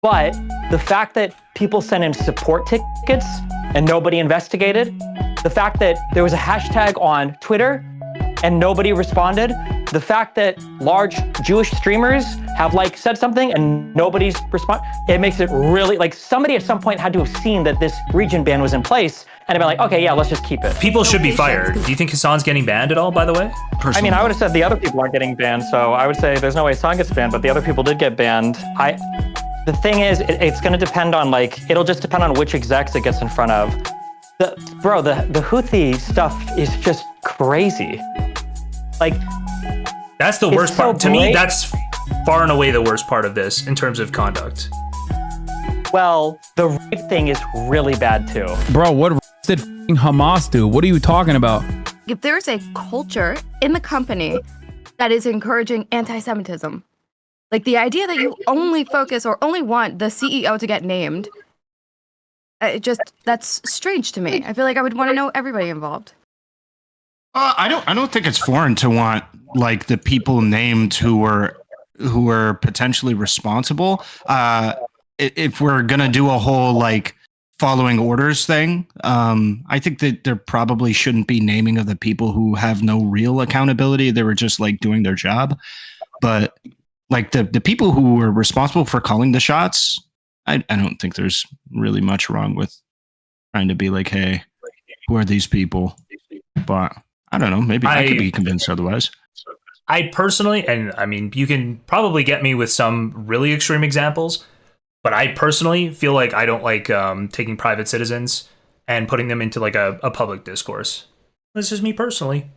But the fact that people sent in support tickets and nobody investigated, the fact that there was a hashtag on Twitter and nobody responded, the fact that large Jewish streamers have like said something and nobody's responded, it makes it really like somebody at some point had to have seen that this region ban was in place and have been like, okay, yeah, let's just keep it. People should be fired. Do you think Hassan's getting banned at all, by the way? Personally, I mean, I would have said the other people aren't getting banned, so I would say there's no way Hassan gets banned, but the other people did get banned. The thing is, it's going to depend on like, it'll just depend on which execs it gets in front of. The Houthi stuff is just crazy. Like, that's the worst part. To me, that's far and away the worst part of this in terms of conduct. Well, the rape thing is really bad too. Bro, what did Hamas do? What are you talking about? If there's a culture in the company that is encouraging anti-Semitism, like the idea that you only focus or only want the CEO to get named, that's strange to me. I feel like I would want to know everybody involved. I don't think it's foreign to want like the people named who were potentially responsible. If we're gonna do a whole like following orders thing, I think that there probably shouldn't be naming of the people who have no real accountability. They were just like doing their job, but like the people who were responsible for calling the shots, I don't think there's really much wrong with trying to be like, hey, who are these people? But I don't know. Maybe I could be convinced otherwise. I personally, and I mean, you can probably get me with some really extreme examples, but I personally feel like I don't like taking private citizens and putting them into like a public discourse. This is me personally.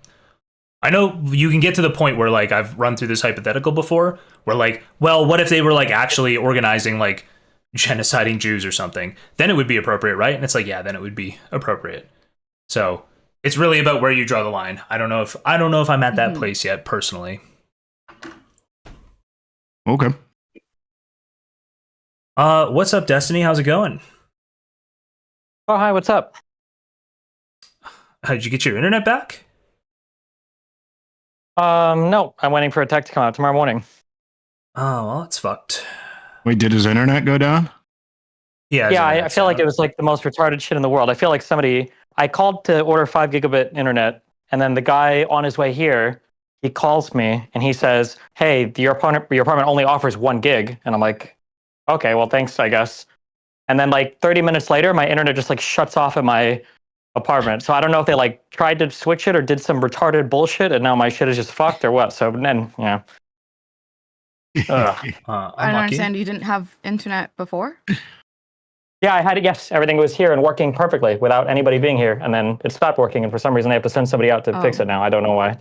I know you can get to the point where like I've run through this hypothetical before where like, well, what if they were like actually organizing like genociding Jews or something? Then it would be appropriate, right? And it's like, yeah, then it would be appropriate. So it's really about where you draw the line. I don't know if I'm at that place yet, personally. Okay. What's up, Destiny? How's it going? Oh, hi, what's up? Did you get your internet back? No, I'm waiting for a tech to come out tomorrow morning. Oh, well, it's fucked. Wait, did his internet go down? Yeah. Yeah, I feel like it was like the most retarded shit in the world. I feel like I called to order 5 gigabit internet, and then the guy on his way here, he calls me and he says, hey, your apartment only offers 1 gig. And I'm like, okay, well, thanks, I guess. And then like 30 minutes later, my internet just like shuts off at my apartment. So I don't know if they like tried to switch it or did some retarded bullshit and now my shit is just fucked or what. So then, yeah. I don't understand. You didn't have internet before? Yeah, I had it. Yes, everything was here and working perfectly without anybody being here. And then it stopped working. And for some reason, I have to send somebody out to fix it now. I don't know why.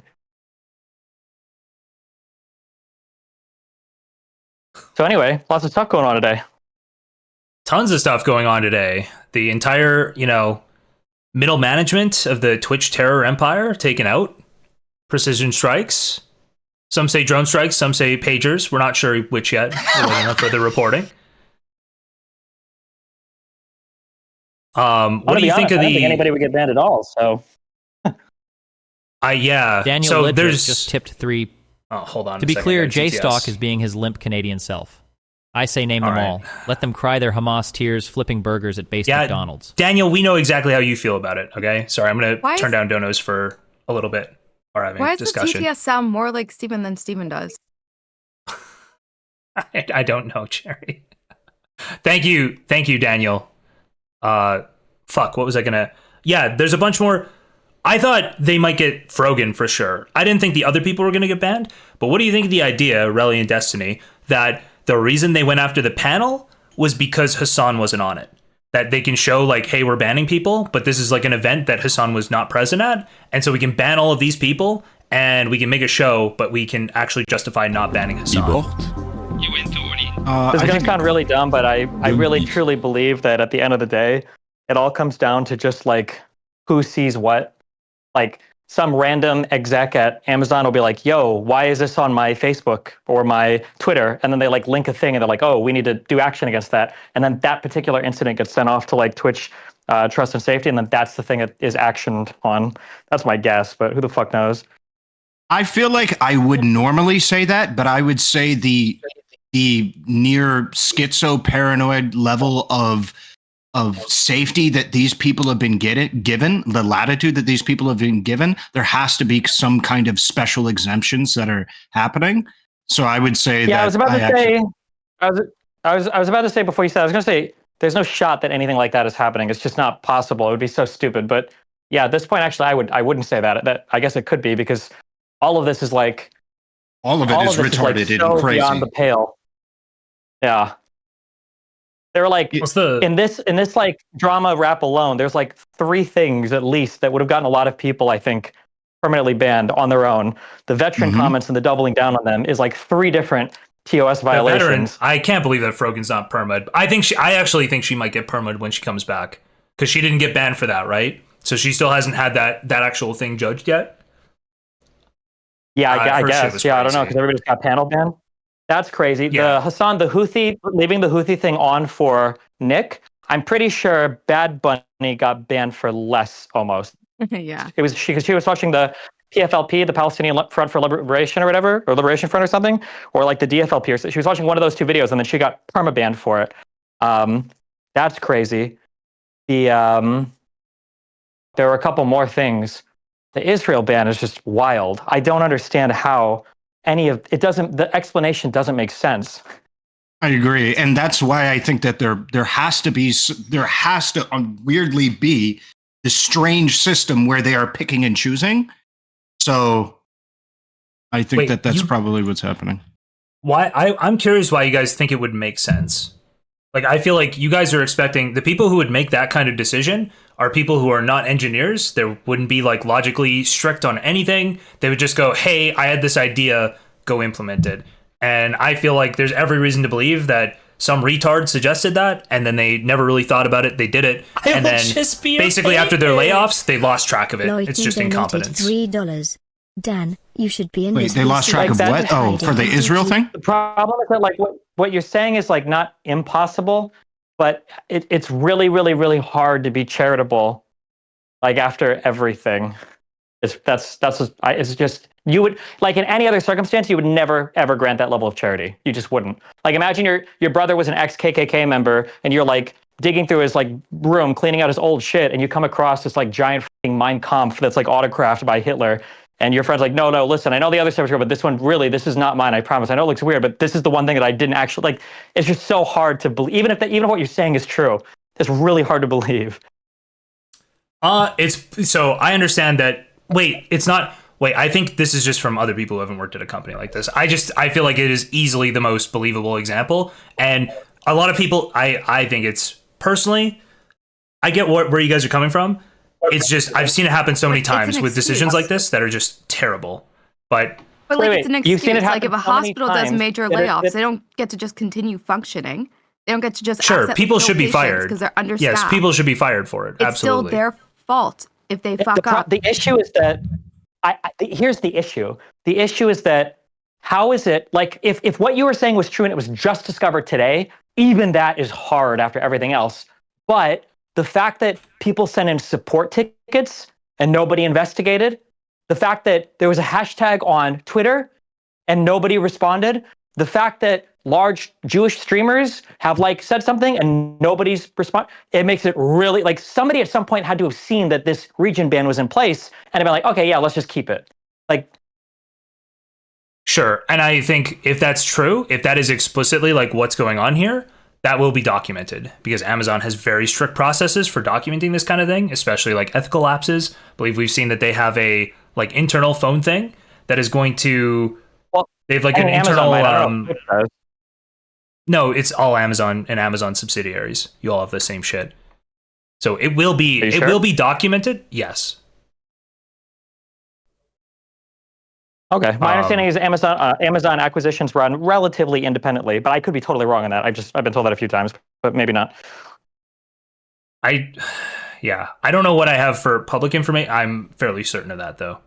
So anyway, lots of stuff going on today. Tons of stuff going on today. The entire, middle management of the Twitch terror empire taken out. Precision strikes. Some say drone strikes, some say pagers. We're not sure which yet. We're waiting on further reporting. What do you think of I don't think anybody would get banned at all, so... yeah. Daniel so Lidrick there's just tipped 3. Oh, hold on. To be clear, Jstlk is being his limp Canadian self. I say name them all. Let them cry their Hamas tears flipping burgers at base McDonald's. Daniel, we know exactly how you feel about it, okay? Sorry, I'm going to turn down donos for a little bit. Or having Why discussion. does the TTS sound more like Steven than Steven does? I don't know, Jerry. Thank you, Daniel. Fuck, what was I gonna... Yeah, there's a bunch more... I thought they might get Frogan for sure. I didn't think the other people were gonna get banned, but what do you think of the idea, Relly and Destiny, that the reason they went after the panel was because Hassan wasn't on it? That they can show like, hey, we're banning people, but this is like an event that Hassan was not present at, and so we can ban all of these people, and we can make a show, but we can actually justify not banning Hassan. This is going to sound really dumb, but I really truly believe that at the end of the day, it all comes down to just like who sees what. Like some random exec at Amazon will be like, yo, why is this on my Facebook or my Twitter? And then they like link a thing and they're like, oh, we need to do action against that. And then that particular incident gets sent off to like Twitch Trust and Safety. And then that's the thing that is actioned on. That's my guess, but who the fuck knows? I feel like I would normally say that, but I would say the the near schizo-paranoid level of safety that these people have been given, the latitude that these people have been given, there has to be some kind of special exemptions that are happening. So I would say I was about to say before you said, I was going to say, there's no shot that anything like that is happening. It's just not possible. It would be so stupid. But yeah, at this point, actually, I wouldn't say that. That I guess it could be, because all of this is like, all of it is retarded and crazy. Beyond the pale. Yeah. There were like in this like drama rap alone, there's like 3 things at least that would have gotten a lot of people, I think, permanently banned on their own. The veteran comments and the doubling down on them is like 3 different TOS violations. I can't believe that Frogan's not permad. I actually think she might get permad when she comes back, because she didn't get banned for that, right? So she still hasn't had that actual thing judged yet. Yeah, I guess. Yeah, I don't know, because everybody's got panel ban. That's crazy. Yeah. The Houthi, leaving the Houthi thing on for Nick, I'm pretty sure Bad Bunny got banned for less almost. Yeah. It was because she was watching the PFLP, the Palestinian Front for Liberation or whatever, or Liberation Front or something, or like the DFLP. Or she was watching one of those 2 videos and then she got perma-banned for it. That's crazy. There were a couple more things. The Israel ban is just wild. I don't understand how any of it doesn't. The explanation doesn't make sense. I agree, and that's why I think that there has to weirdly be this strange system where they are picking and choosing. So I think that's probably what's happening. Why I'm curious why you guys think it would make sense. Like, I feel like you guys are expecting the people who would make that kind of decision are people who are not engineers. They wouldn't be like logically strict on anything. They would just go, hey, I had this idea, go implement it. And I feel like there's every reason to believe that some retard suggested that, and then they never really thought about it. They did it. And then basically after their layoffs, they lost track of it. It's just incompetence. $3. Dan, you should be in Wait, this. they lost track of what? Oh, for the Israel thing? The problem is that like what you're saying is like not impossible, but it's really, really, really hard to be charitable, like after everything. It's just, you would, like in any other circumstance, you would never ever grant that level of charity. You just wouldn't. Like imagine your brother was an ex-KKK member and you're like digging through his like room, cleaning out his old shit, and you come across this like giant fucking Mein Kampf that's like autographed by Hitler. And your friend's like, no, listen, I know the other stuff is real, but this one really, this is not mine, I promise. I know it looks weird, but this is the one thing that I didn't actually, like, it's just so hard to believe. Even if what you're saying is true, it's really hard to believe. So I understand that, I think this is just from other people who haven't worked at a company like this. I feel like it is easily the most believable example. And a lot of people, I think it's, personally, I get where you guys are coming from. It's just, I've seen it happen so many times with decisions like this that are just terrible. But like, it's an excuse. You've seen it happen like if a hospital does major layoffs, they don't get to just continue functioning. They don't get to just people should be fired because they're understaffed. Yes, people should be fired for it. It's Absolutely. still their fault if they fuck up. The issue is that here's the issue. The issue is that how is it like if what you were saying was true and it was just discovered today, even that is hard after everything else. But the fact that people sent in support tickets and nobody investigated, the fact that there was a hashtag on Twitter and nobody responded, the fact that large Jewish streamers have like said something and nobody's responded, it makes it really like somebody at some point had to have seen that this region ban was in place and have been like, okay, yeah, let's just keep it. Like, sure. And I think if that's true, if that is explicitly like what's going on here, that will be documented, because Amazon has very strict processes for documenting this kind of thing, especially like ethical lapses. I believe we've seen that they have a like internal phone thing that is going to, they have like an internal, no, it's all Amazon and Amazon subsidiaries. You all have the same shit. So it will be, will be documented. Yes. Okay, my understanding is Amazon acquisitions run relatively independently, but I could be totally wrong on that. I've been told that a few times, but maybe not. I don't know what I have for public information. I'm fairly certain of that though.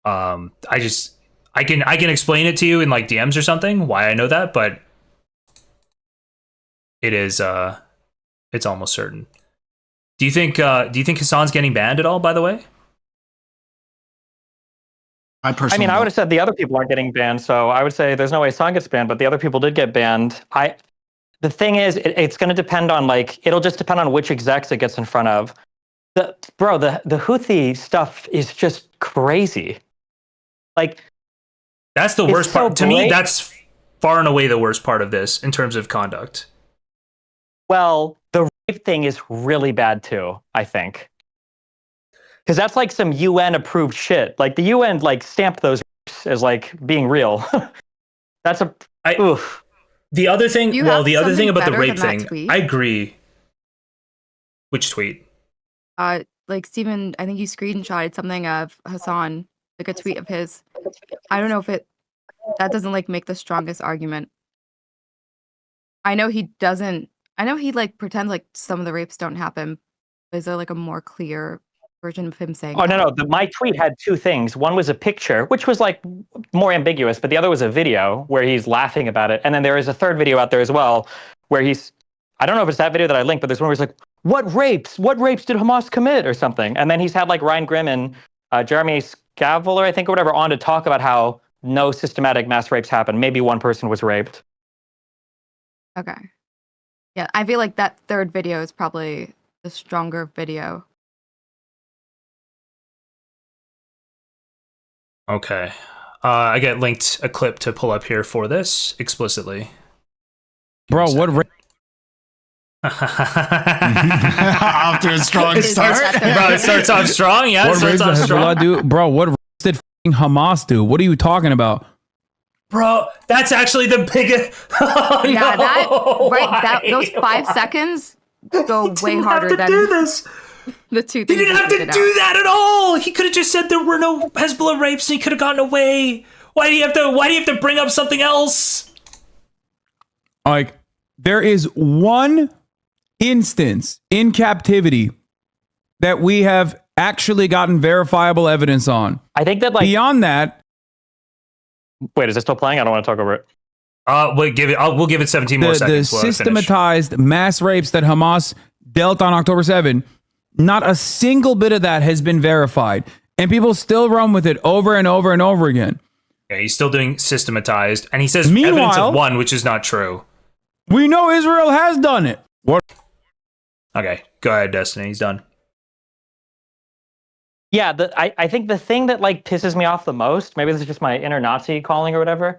I can explain it to you in like DMs or something why I know that, but it is it's almost certain. Do you think Hassan's getting banned at all, by the way? I mean, I would have said the other people aren't getting banned, so I would say there's no way Hassan gets banned, but the other people did get banned. The thing is, it's going to depend on it'll just depend on which execs it gets in front of. The Houthi stuff is just crazy. Like, that's the worst part. So to me, that's far and away the worst part of this in terms of conduct. Well, the rape thing is really bad too, I think. Because that's like some UN approved shit. Like the UN stamped those as being real. That's oof. The other thing, You well, have the other thing something about the better rape than that thing, tweet? I agree. Which tweet? Steven, I think you screenshotted something of Hassan, like a tweet of his. I don't know if that doesn't make the strongest argument. I know he doesn't. I know he pretends like some of the rapes don't happen. Is there a more clear version of him saying? Oh no, my tweet had two things. One was a picture, which was more ambiguous, but the other was a video where he's laughing about it. And then there is a third video out there as well where I don't know if it's that video that I linked, but there's one where he's like, what rapes did Hamas commit or something? And then he's had Ryan Grimm and Jeremy Scavoler, I think, or whatever, on to talk about how no systematic mass rapes happened. Maybe one person was raped. Okay. Yeah, I feel like that third video is probably the stronger video. Okay. I get linked a clip to pull up here for this explicitly. Bro, what after a strong start? Bro, it starts off strong, yeah. what It starts rapes off did strong. Hezbollah do? Bro, what rapes did Hamas do? What are you talking about? Bro, that's actually the biggest. Oh, Yeah, no, those 5 seconds go way didn't harder have to than do this. the two He things. didn't have to do that at all. He could have just said there were no Hezbollah rapes and he could have gotten away. Why do you have to bring up something else? There is one instance in captivity that we have actually gotten verifiable evidence on. I think that beyond that. Wait, is it still playing? I don't want to talk over it. We'll give it 17 more seconds. The systematized mass rapes that Hamas dealt on October 7, not a single bit of that has been verified. And people still run with it over and over and over again. Yeah, he's still doing systematized. And he says Meanwhile, evidence of one, which is not true. We know Israel has done it. What? Okay, go ahead, Destiny. He's done. Yeah, I think the thing that pisses me off the most, maybe this is just my inner Nazi calling or whatever,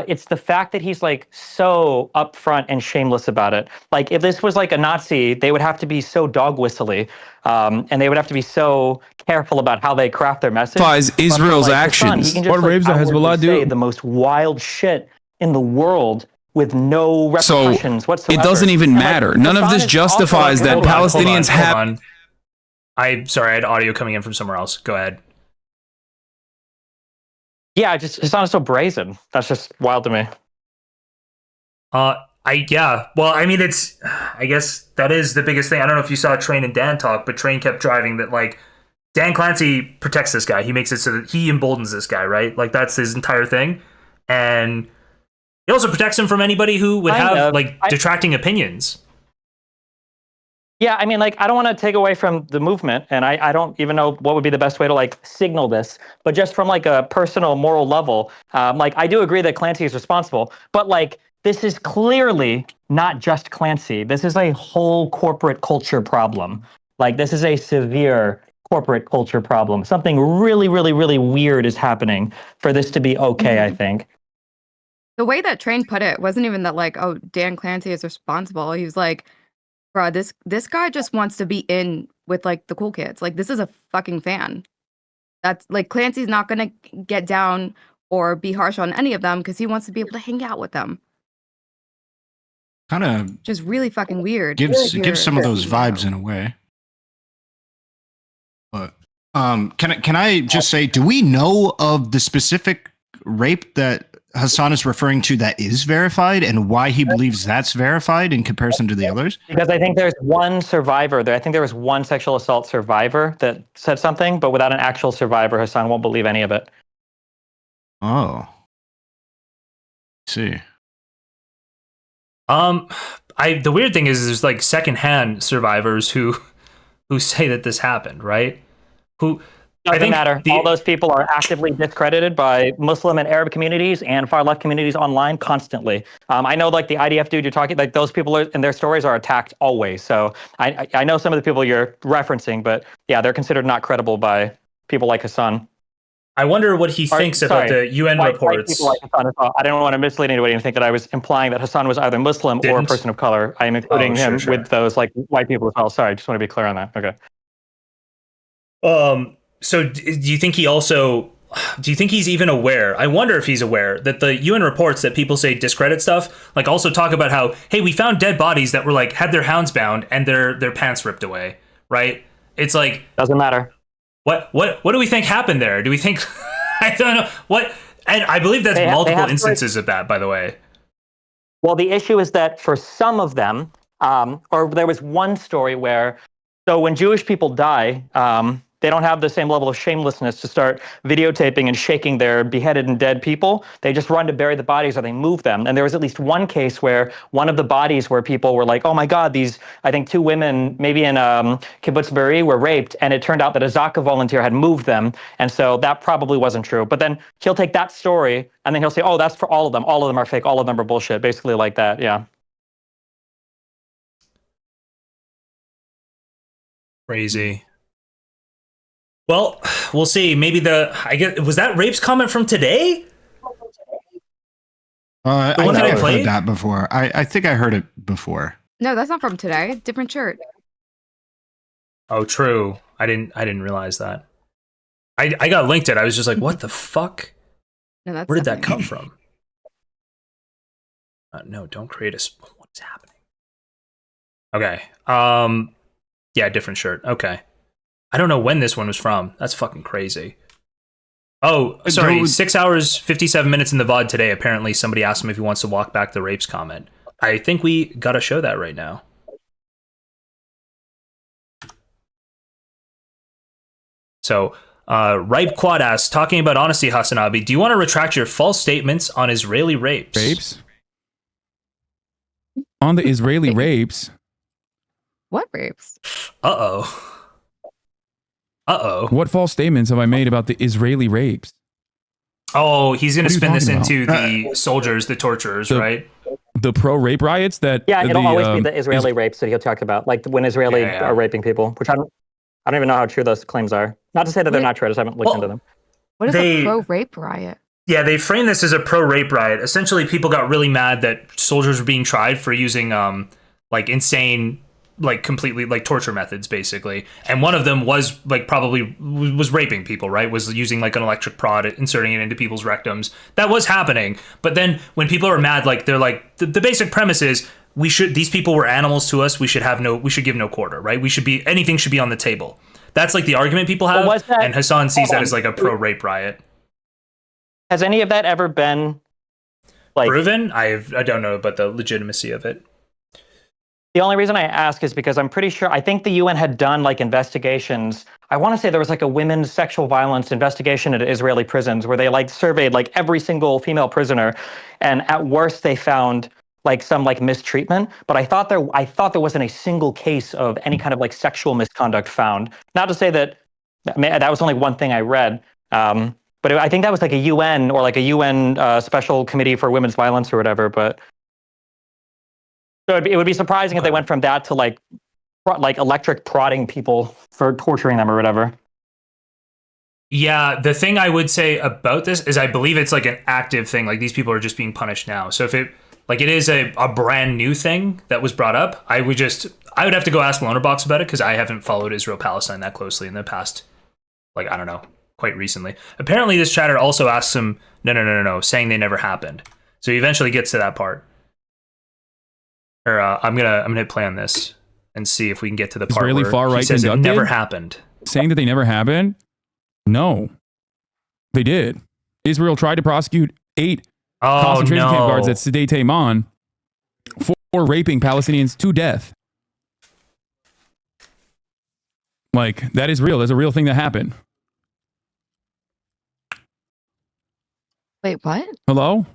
it's the fact that he's so upfront and shameless about it. If this was a Nazi, they would have to be so dog whistly, and they would have to be so careful about how they craft their message. Israel's actions. What rapes did Hezbollah do? Say the most wild shit in the world with no repercussions whatsoever. It doesn't even matter. None of this justifies that Palestinians have. I'm sorry, I had audio coming in from somewhere else. Go ahead. Yeah, it's not so brazen. That's just wild to me. Well, I mean, I guess that is the biggest thing. I don't know if you saw Train and Dan talk, but Train kept driving that Dan Clancy protects this guy. He makes it so that he emboldens this guy, right? That's his entire thing. And he also protects him from anybody who would have detracting opinions. Yeah, I mean, I don't want to take away from the movement, and I don't even know what would be the best way to signal this, but just from a personal moral level, I do agree that Clancy is responsible, but this is clearly not just Clancy. This is a whole corporate culture problem. This is a severe corporate culture problem. Something really, really, really weird is happening for this to be okay, I think. The way that Train put it wasn't even that oh, Dan Clancy is responsible. He was bro, this guy just wants to be in with the cool kids. This is a fucking fan. That's Clancy's not gonna get down or be harsh on any of them because he wants to be able to hang out with them. Kind of just really fucking weird. Gives some of those vibes in a way. But can I just say, do we know of the specific rape that Hassan is referring to that is verified, and why he believes that's verified in comparison to the others? Because I think there's one survivor there. I think there was one sexual assault survivor that said something, but without an actual survivor, Hassan won't believe any of it. Oh. See. The weird thing is there's secondhand survivors who say that this happened, right? Doesn't matter. All those people are actively discredited by Muslim and Arab communities and far left communities online constantly. I know, like the IDF dude you're talking, like those people and their stories are attacked always. So I know some of the people you're referencing, but yeah, they're considered not credible by people like Hassan. I wonder what he thinks about the UN reports. People like Hassan as well. I don't want to mislead anybody and think that I was implying that Hassan was either Muslim or a person of color. I am including him with those like white people as well. Sorry, I just want to be clear on that. Okay. So do you think he's even aware? I wonder if he's aware that the UN reports that people say discredit stuff, like also talk about how, hey, we found dead bodies that were like had their hounds bound and their pants ripped away, right? It's like doesn't matter. What do we think happened there? Do we think I don't know what? And I believe that's multiple instances of that, by the way. Well, the issue is that for some of them, or there was one story where, so when Jewish people die, they don't have the same level of shamelessness to start videotaping and shaking their beheaded and dead people. They just run to bury the bodies or they move them. And there was at least one case where one of the bodies where people were like, oh my God, these, I think 2 women, maybe in Kibbutz Be'eri, were raped. And it turned out that a Zaka volunteer had moved them. And so that probably wasn't true. But then he'll take that story and then he'll say, oh, that's for all of them. All of them are fake. All of them are bullshit. Basically like that. Yeah. Crazy. Well, we'll see. Maybe was that rapes comment from today? I think I've heard that before. I think I heard it before. No, that's not from today. Different shirt. Oh, true. I didn't realize that. I got linked it. I was just like, what the fuck? No, that's where did that come from? No, don't create a. What's happening? Okay. Yeah, different shirt. Okay. I don't know when this one was from. That's fucking crazy. Oh, sorry. 6 hours, 57 minutes in the VOD today. Apparently, somebody asked him if he wants to walk back the rapes comment. I think we gotta show that right now. So, Ripe Quad asks, talking about honesty, Hasanabi, do you want to retract your false statements on Israeli rapes? Rapes? On the Israeli rapes? What rapes? Uh-oh. What false statements have I made about the Israeli rapes? Oh, he's going to spin this into the soldiers, the torturers, right? The pro-rape riots that... Yeah, it'll always be the Israeli rapes that he'll talk about, like when Israeli are raping people, which I don't even know how true those claims are. Not to say that they're not true, I just haven't looked into them. What is a pro-rape riot? Yeah, they framed this as a pro-rape riot. Essentially, people got really mad that soldiers were being tried for using like insane... like completely like torture methods basically, and one of them was like probably was raping people, right? Was using like an electric prod, inserting it into people's rectums. That was happening. But then when people are mad, like they're like the basic premise is these people were animals to us, we should give no quarter, right? Anything should be on the table. That's like the argument people have. And Hassan sees that as like a pro-rape riot. Has any of that ever been like proven? I don't know about the legitimacy of it. The only reason I ask is because I'm pretty sure, I think the UN had done like investigations. I want to say there was like a women's sexual violence investigation at Israeli prisons where they like surveyed like every single female prisoner. And at worst they found like some like mistreatment. But I thought there wasn't a single case of any kind of like sexual misconduct found. Not to say that was only one thing I read. But I think that was like a UN or like a UN special committee for women's violence or whatever. But so it would be surprising if they went from that to like electric prodding people for torturing them or whatever. Yeah, the thing I would say about this is I believe it's like an active thing. Like these people are just being punished now. So if it is a brand new thing that was brought up, I would have to go ask Lonerbox about it because I haven't followed Israel-Palestine that closely in the past, like, I don't know, quite recently. Apparently this chatter also asks him, no, saying they never happened. So he eventually gets to that part. Or I'm gonna hit play on this and see if we can get to the part Israeli where far-right he says it conducted? never happened. Saying that they never happened? No. They did. Israel tried to prosecute 8 concentration camp guards at Sde Tayman for raping Palestinians to death. Like, that is real. There's a real thing that happened. Wait, what? Hello?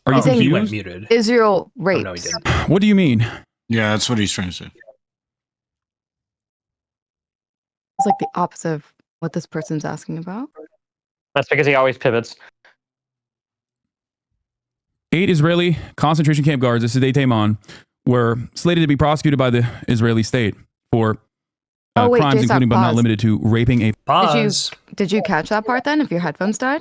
Are you he confused? went muted. Israel rapes. Oh, no, he didn't. What do you mean? Yeah, that's what he's trying to say. It's like the opposite of what this person's asking about. That's because he always pivots. 8 Israeli concentration camp guards at Sde Taman were slated to be prosecuted by the Israeli state for wait, crimes Jstlk, including but not pause. limited to raping a... Pause. Did you catch that part then, if your headphones died?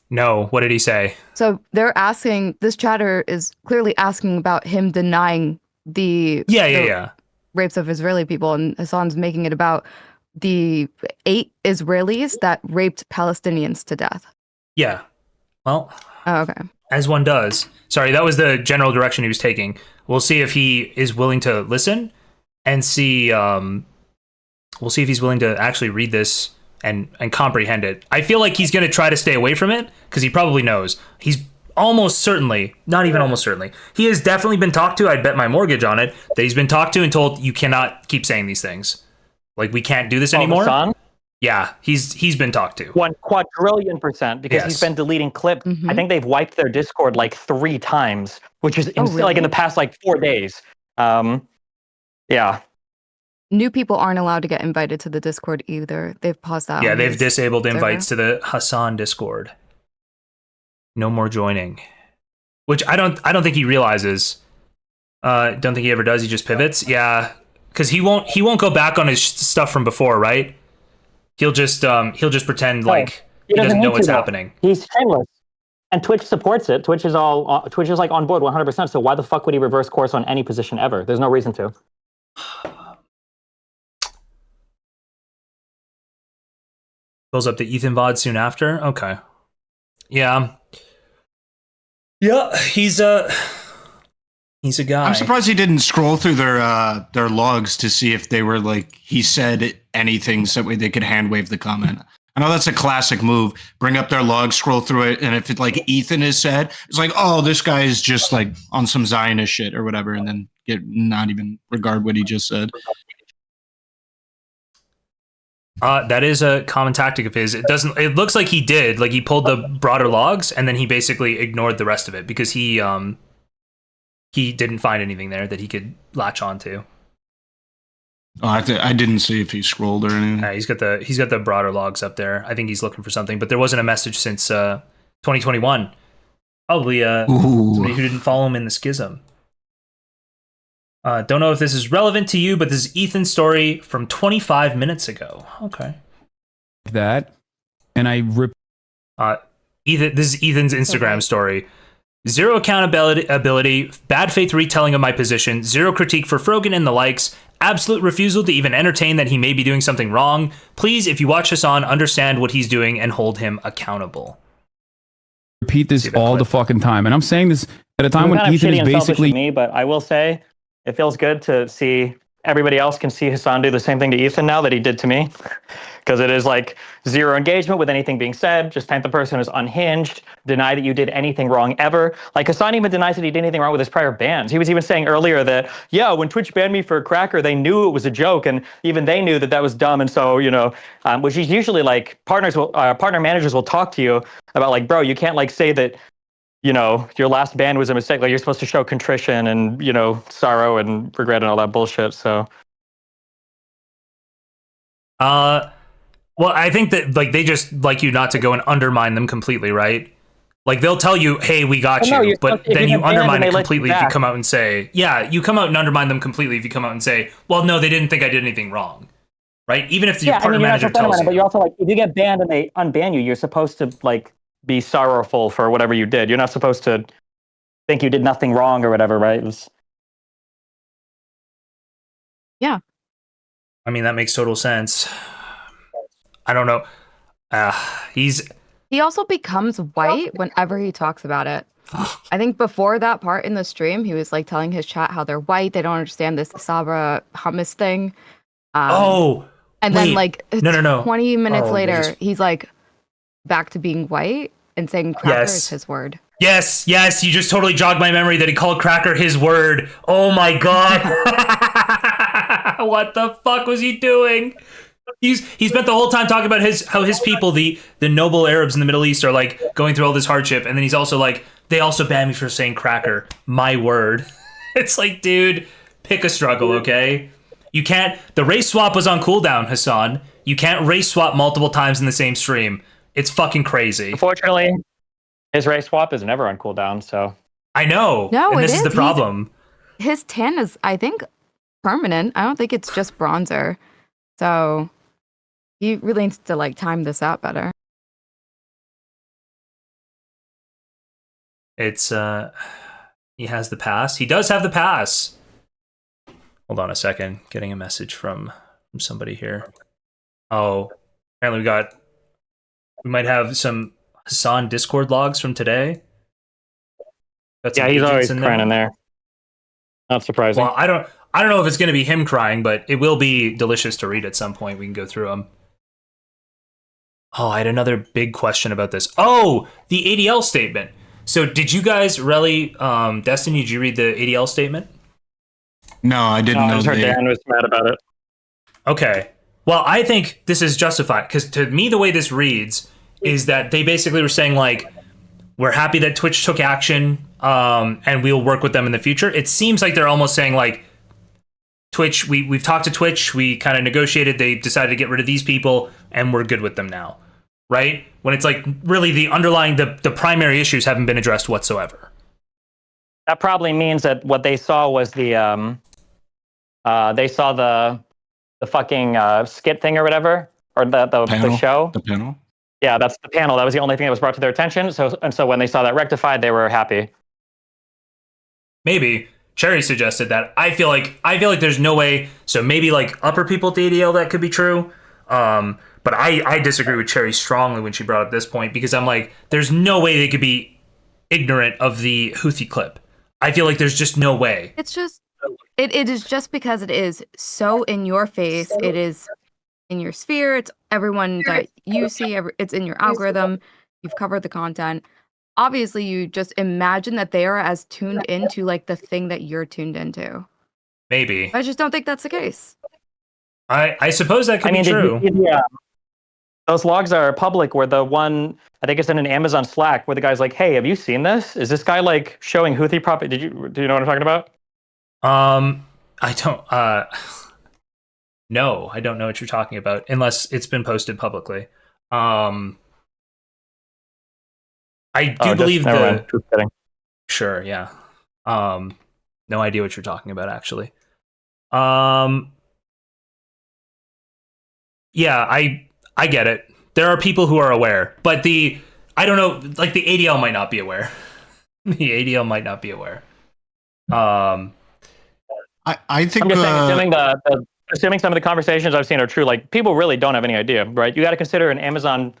No, what did he say? So they're asking, this chatter is clearly asking about him denying the rapes of Israeli people, and Hassan's making it about the 8 Israelis that raped Palestinians to death. Yeah. Well, okay. As one does. Sorry, that was the general direction he was taking. We'll see if he is willing to listen and see. We'll see if he's willing to actually read this and comprehend it. I feel like he's going to try to stay away from it because he probably knows. He's almost certainly, not even almost certainly, he has definitely been talked to. I'd bet my mortgage on it that he's been talked to and told, you cannot keep saying these things. Like, we can't do this anymore. Hassan? Yeah, he's been talked to. 1,000,000,000% because he's been deleting clips. I think they've wiped their Discord like 3 times, which is insane, like in the past like 4 days. Yeah. New people aren't allowed to get invited to the Discord either. They've paused that. Yeah, they've disabled invites to the Hassan Discord. No more joining. Which I don't think he realizes. Don't think he ever does. He just pivots. Yeah, because he won't go back on his stuff from before, right? He'll just pretend like he doesn't know what's happening. He's shameless, and Twitch supports it. Twitch is like on board 100%. So why the fuck would he reverse course on any position ever? There's no reason to. Goes up to Ethan VOD soon after. Okay. Yeah. Yeah, he's a guy. I'm surprised he didn't scroll through their logs to see if they were like he said anything so that way they could hand wave the comment. I know that's a classic move. Bring up their log, scroll through it, and if it's like Ethan has said, it's like, oh, this guy is just like on some Zionist shit or whatever, and then not even regard what he just said. That is a common tactic of his. It looks like he did. Like he pulled the broader logs and then he basically ignored the rest of it because he didn't find anything there that he could latch onto. Oh, I didn't see if he scrolled or anything. He's got the broader logs up there. I think he's looking for something, but there wasn't a message since 2021. Probably somebody who didn't follow him in the schism. Don't know if this is relevant to you, but this is Ethan's story from 25 minutes ago. Okay. That, and I Ethan. This is Ethan's Instagram story. 0 accountability, bad faith retelling of my position, 0 critique for Frogan and the likes, absolute refusal to even entertain that he may be doing something wrong. Please, if you watch Hassan, understand what he's doing and hold him accountable. Repeat this all the fucking time, and I'm saying this at a time when Ethan is basically me, but I will say it feels good to see everybody else can see Hassan do the same thing to Ethan now that he did to me. Because it is like 0 engagement with anything being said, just paint the person as unhinged, deny that you did anything wrong ever. Like Hassan even denies that he did anything wrong with his prior bans. He was even saying earlier that, yeah, when Twitch banned me for Cracker, they knew it was a joke, and even they knew that that was dumb. And so, which is usually like partner managers will talk to you about like, bro, you can't like say that, your last ban was a mistake. Like you're supposed to show contrition and, sorrow and regret and all that bullshit. So. Well, I think that like they just like you not to go and undermine them completely, right? Like they'll tell you, "Hey, we got you," but then you undermine it completely if you come out and say, "Yeah," you come out and undermine them completely if you come out and say, "Well, no, they didn't think I did anything wrong," right? Even if your partner manager tells you, but you're also like, if you get banned and they unban you, you're supposed to like be sorrowful for whatever you did. You're not supposed to think you did nothing wrong or whatever, right? Yeah. I mean, that makes total sense. I don't know. He also becomes white whenever he talks about it. I think before that part in the stream, he was like telling his chat how they're white. They don't understand this Sabra hummus thing. Then like no. 20 minutes later, he's like back to being white and saying cracker is his word. Yes. You just totally jogged my memory that he called cracker his word. Oh my God. What the fuck was he doing? He spent the whole time talking about how his people, the noble Arabs in the Middle East, are like going through all this hardship, and then he's also like, they also banned me for saying cracker. My word. It's like, dude, pick a struggle, okay? You can't. The race swap was on cooldown, Hassan. You can't race swap multiple times in the same stream. It's fucking crazy. Unfortunately, his race swap is never on cooldown, so. I know. No, and it this is the problem. His tan is, I think, permanent. I don't think it's just bronzer. So he really needs to like time this out better. It's he has the pass. He does have the pass. Hold on a second. Getting a message from somebody here. Oh, apparently we might have some Hassan Discord logs from today. Yeah, he's always crying in there. Not surprising. Well, I don't know if it's going to be him crying, but it will be delicious to read at some point. We can go through them. Oh, I had another big question about this. Oh, the ADL statement. So did you guys really, Destiny, did you read the ADL statement? No, I didn't know. I just heard Dan was mad about it. Okay. Well, I think this is justified, because to me, the way this reads is that they basically were saying, like, we're happy that Twitch took action, and we'll work with them in the future. It seems like they're almost saying, like, Twitch, we've talked to Twitch, we kind of negotiated, they decided to get rid of these people, and we're good with them now. Right? When it's like, really, the underlying, the primary issues haven't been addressed whatsoever. That probably means that what they saw was they saw the fucking skit thing or whatever, or the show. The panel? Yeah, that's the panel. That was the only thing that was brought to their attention. So when they saw that rectified, they were happy. Maybe. Cherry suggested that. I feel like there's no way. So maybe like upper people at the ADL, that could be true. But I disagree with Cherry strongly when she brought up this point, because I'm like, there's no way they could be ignorant of the Houthi clip. I feel like there's just no way. It's just, it is just because it is so in your face. It is in your sphere. It's everyone that you see. It's in your algorithm. You've covered the content. Obviously, you just imagine that they are as tuned into like the thing that you're tuned into. Maybe. I just don't think that's the case. I suppose that could be true. Yeah. Those logs are public, where the one, I think it's in an Amazon Slack, where the guy's like, hey, have you seen this? Is this guy like showing Houthi do you know what I'm talking about? I don't, no, I don't know what you're talking about, unless it's been posted publicly. I do believe Sure, yeah. No idea what you're talking about, actually. Yeah, I get it. There are people who are aware, but I don't know, like the ADL might not be aware. The ADL might not be aware. I think I'm just saying, assuming some of the conversations I've seen are true, like people really don't have any idea, right? You got to consider an Amazon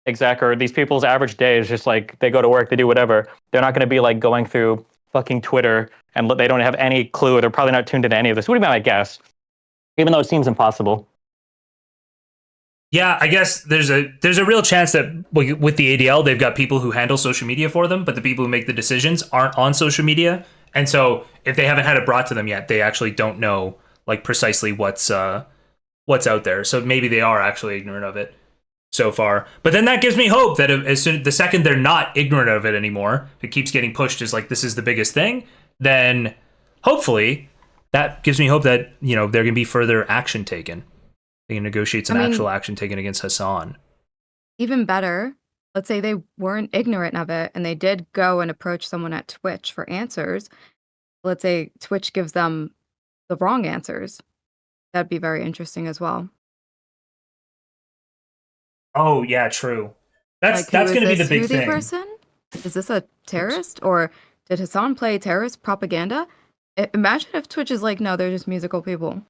exec or these people's average day is just like they go to work, they do whatever. They're not going to be like going through fucking Twitter and they don't have any clue. They're probably not tuned into any of this. What do you mean, I guess? Even though it seems impossible. Yeah, I guess there's a real chance that with the ADL, they've got people who handle social media for them, but the people who make the decisions aren't on social media. And so if they haven't had it brought to them yet, they actually don't know like precisely what's out there. So maybe they are actually ignorant of it so far. But then that gives me hope that the second they're not ignorant of it anymore, if it keeps getting pushed as like this is the biggest thing, then hopefully that gives me hope that, you know, there can be further action taken. They can negotiate some actual action taken against Hassan. Even better, let's say they weren't ignorant of it and they did go and approach someone at Twitch for answers. Let's say Twitch gives them the wrong answers. That'd be very interesting as well. Oh, yeah, true. That's going to be the big thing. Person? Is this a terrorist? Or did Hassan play terrorist propaganda? Imagine if Twitch is like, no, they're just musical people.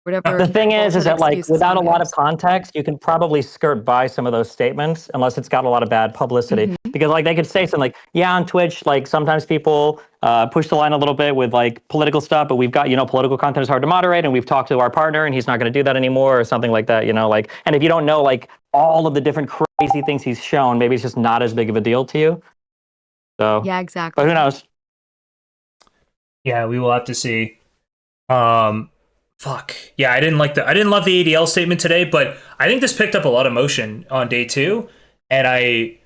Whatever. The thing is that like without a lot of context, you can probably skirt by some of those statements unless it's got a lot of bad publicity. Mm-hmm. Because like they could say something like, yeah, on Twitch, like sometimes people push the line a little bit with like political stuff, but we've got, you know, political content is hard to moderate and we've talked to our partner and he's not going to do that anymore or something like that, you know, like, and if you don't know like all of the different crazy things he's shown, maybe it's just not as big of a deal to you. So yeah, exactly. But who knows? Yeah, we will have to see. Fuck. Yeah, I didn't love the ADL statement today, but I think this picked up a lot of motion on day 2, and I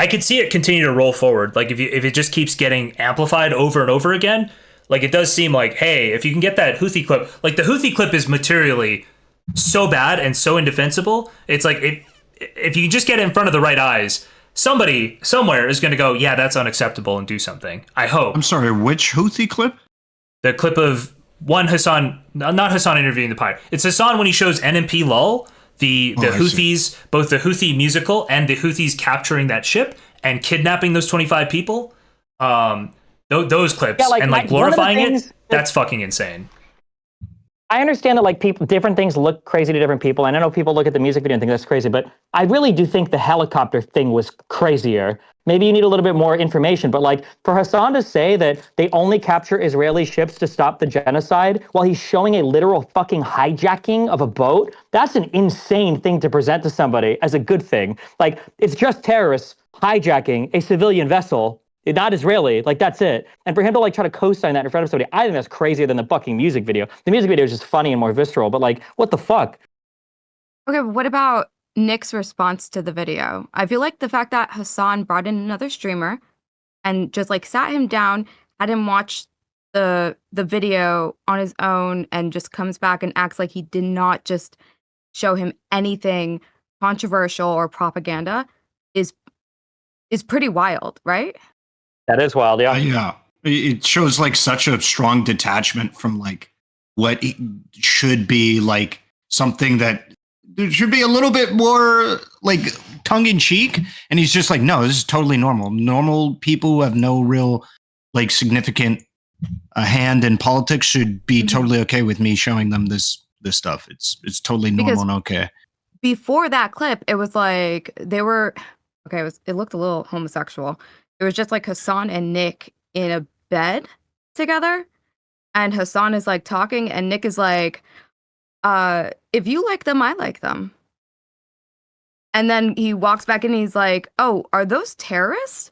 could see it continue to roll forward. Like if it just keeps getting amplified over and over again, like it does seem like, hey, if you can get that Houthi clip, like the Houthi clip is materially so bad and so indefensible. It's like if you just get it in front of the right eyes, somebody somewhere is going to go, yeah, that's unacceptable and do something. I hope. I'm sorry, which Houthi clip? The clip of one Hassan, not Hassan interviewing the pirate. It's Hassan when he shows NMP lull, the Houthis, both the Houthi musical and the Houthis capturing that ship and kidnapping those 25 people. Those clips and like glorifying it, that's fucking insane. I understand that like different things look crazy to different people, and I know people look at the music video and think that's crazy, but I really do think the helicopter thing was crazier. Maybe you need a little bit more information, but like for Hassan to say that they only capture Israeli ships to stop the genocide while he's showing a literal fucking hijacking of a boat, that's an insane thing to present to somebody as a good thing. Like, it's just terrorists hijacking a civilian vessel, not Israeli, like that's it. And for him to like try to co-sign that in front of somebody, I think that's crazier than the fucking music video. The music video is just funny and more visceral, but like, what the fuck? Okay, but what about Nick's response to the video? I feel like the fact that Hassan brought in another streamer and just like sat him down, had him watch the video on his own, and just comes back and acts like he did not just show him anything controversial or propaganda is pretty wild, right? That is wild, yeah. Yeah. It shows like such a strong detachment from like what should be like something that there should be a little bit more like tongue in cheek. And he's just like, no, this is totally normal. Normal people who have no real like significant hand in politics should be totally okay with me showing them this stuff. It's totally normal and okay. Before that clip, it was like they were okay. It looked a little homosexual. It was just like Hassan and Nick in a bed together, and Hassan is like talking, and Nick is like, if you like them, I like them. And then he walks back in and he's like, oh, are those terrorists?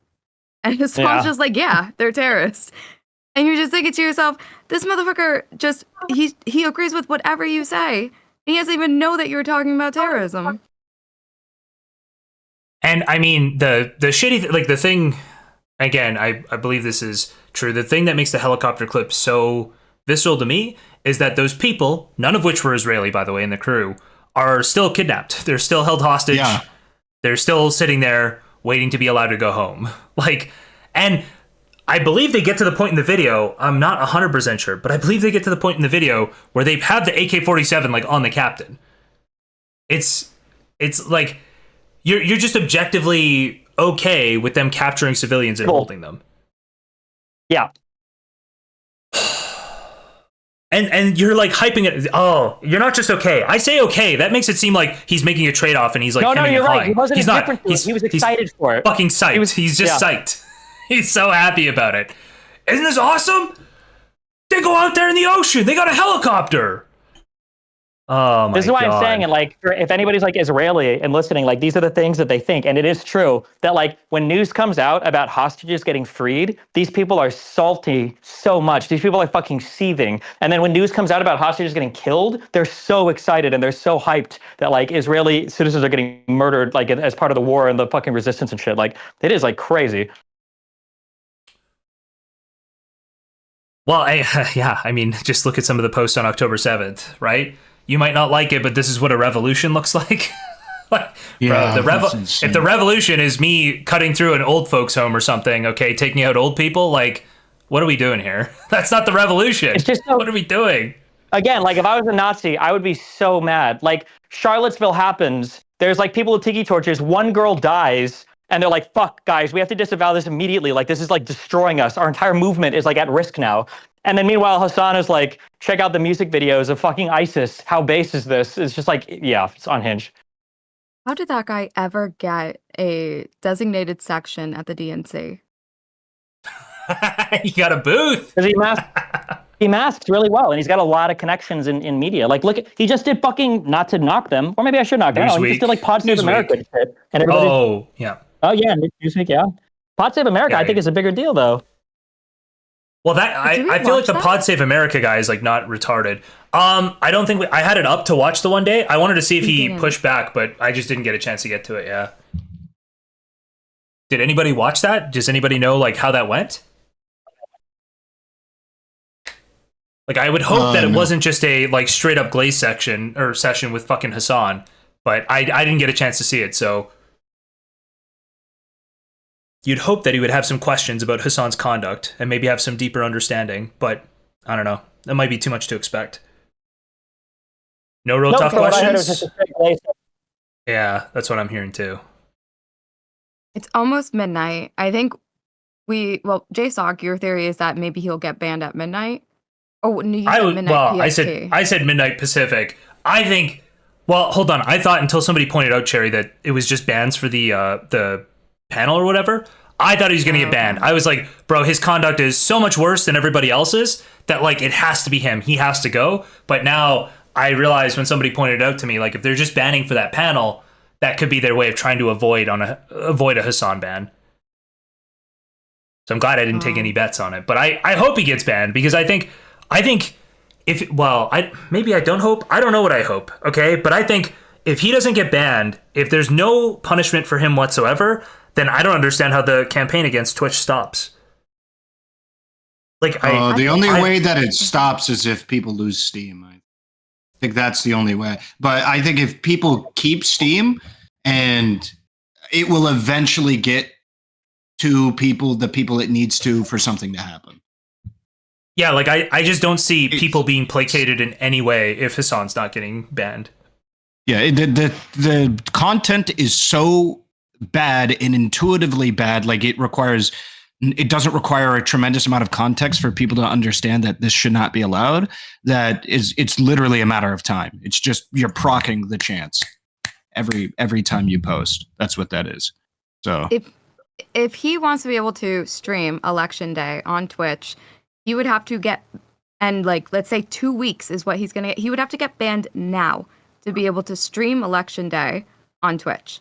And Hassan's just like, yeah, they're terrorists. And you're just thinking to yourself, this motherfucker just, he agrees with whatever you say. He doesn't even know that you're talking about terrorism. And I mean, the shitty, like the thing, again, I believe this is true. The thing that makes the helicopter clip so visceral to me is that those people, none of which were Israeli, by the way, in the crew, are still kidnapped. They're still held hostage. Yeah. They're still sitting there waiting to be allowed to go home. Like, and I believe they get to the point in the video, I'm not 100% sure, but I believe they get to the point in the video where they have the AK-47 like on the captain. It's like you're just objectively okay with them capturing civilians and holding them. Yeah. And you're like hyping it. Oh, you're not just okay. I say okay. That makes it seem like he's making a trade-off and he's like, no, you're right. He wasn't he's indifferent to it. He was excited for it. Fucking psyched. He's just psyched. He's so happy about it. Isn't this awesome? They go out there in the ocean. They got a helicopter. Oh my God. This is why I'm saying, and like, if anybody's like Israeli and listening, like these are the things that they think, and it is true that like when news comes out about hostages getting freed, these people are salty so much. These people are fucking seething, and then when news comes out about hostages getting killed, they're so excited and they're so hyped that like Israeli citizens are getting murdered like as part of the war and the fucking resistance and shit. Like it is like crazy. Well, I mean, just look at some of the posts on October 7th, right? You might not like it, but this is what a revolution looks like. Like, yeah, bro, if the revolution is me cutting through an old folks home or something, okay, taking out old people, like, what are we doing here? That's not the revolution. It's just what are we doing? Again, like if I was a Nazi, I would be so mad. Like Charlottesville happens. There's like people with tiki torches. One girl dies. And they're like, fuck, guys, we have to disavow this immediately. Like, this is like destroying us. Our entire movement is like at risk now. And then meanwhile, Hassan is like, check out the music videos of fucking ISIS. How base is this? It's just like, yeah, it's unhinged. How did that guy ever get a designated section at the DNC? He got a booth. He masks really well, and he's got a lot of connections in media. Like, look, he just did fucking, not to knock them, or maybe I should knock them. No, he just did like Pod Save America shit. And oh, yeah. Oh, yeah, Newsweek, yeah. Pod Save America, I think, is a bigger deal, though. Well, that I feel like the Pod Save America guy is like not retarded. I don't think I had it up to watch the one day. I wanted to see if he pushed back, but I just didn't get a chance to get to it. Yeah. Did anybody watch that? Does anybody know like how that went? Like, I would hope that it wasn't just a like straight up Glaze session with fucking Hassan, but I didn't get a chance to see it, so you'd hope that he would have some questions about Hassan's conduct and maybe have some deeper understanding, but I don't know. That might be too much to expect. No real tough questions? Yeah, that's what I'm hearing too. It's almost midnight. I think Jstlk, your theory is that maybe he'll get banned at midnight. Oh, no, you said midnight PST. I said midnight Pacific. I think. Well, hold on. I thought until somebody pointed out, Cherry, that it was just bans for the panel or whatever. I thought he was going to get banned. I was like, bro, his conduct is so much worse than everybody else's that like it has to be him. He has to go. But now I realized when somebody pointed it out to me, like if they're just banning for that panel, that could be their way of trying to avoid a Hassan ban. So I'm glad I didn't take any bets on it. But I hope he gets banned because I think if maybe I don't hope. I don't know what I hope. Okay, but I think if he doesn't get banned, if there's no punishment for him whatsoever, then I don't understand how the campaign against Twitch stops. Like, the only way that it stops is if people lose Steam. I think that's the only way. But I think if people keep Steam, and it will eventually get to the people it needs to for something to happen. Yeah, like I just don't see people being placated in any way if Hassan's not getting banned. Yeah, the content is so bad and intuitively bad. Like it doesn't require a tremendous amount of context for people to understand that this should not be allowed. It's literally a matter of time. It's just you're procking the chance every time you post. That's what that is. So if he wants to be able to stream election day on Twitch, he would have to get, and like let's say 2 weeks is what he's gonna get. He would have to get banned now to be able to stream election day on Twitch.